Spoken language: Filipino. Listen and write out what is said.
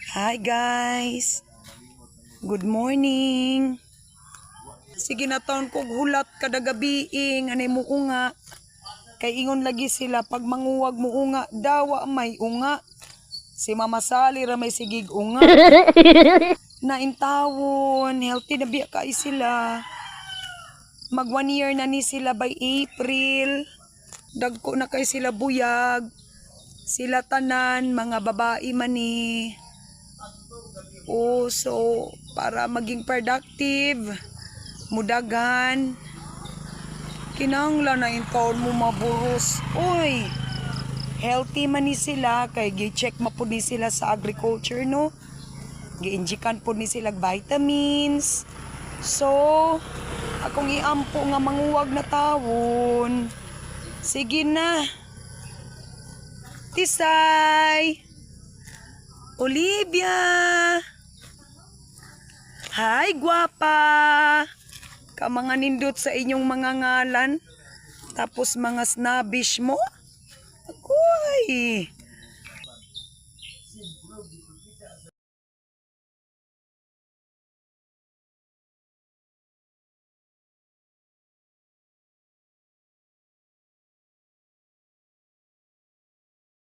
Hi guys, good morning. Sige na taon kog hulat kada gabiing anay mo unga. Kay ingon lagi sila pag manguwag mo unga, dawa may unga. Si Mama Sally ra may sigig unga. Naintawon, healthy na biya kay sila. Mag 1 year na ni sila by April. Dagko na kay sila buyag. Sila tanan, mga babae man ni. So para maging productive, mudagan, kinahanglan na yung taon mo maburos. Uy, healthy man ni sila, kay gi-check ma po ni sila sa agriculture, no? Gi-injikan po ni sila vitamins. So, akong iampo nga manguwag na tawon. Sige na. Tisay! Olivia! Hi, gwapa! Mga nindot sa inyong mga ngalan. Tapos mga snobbish mo. Akoy!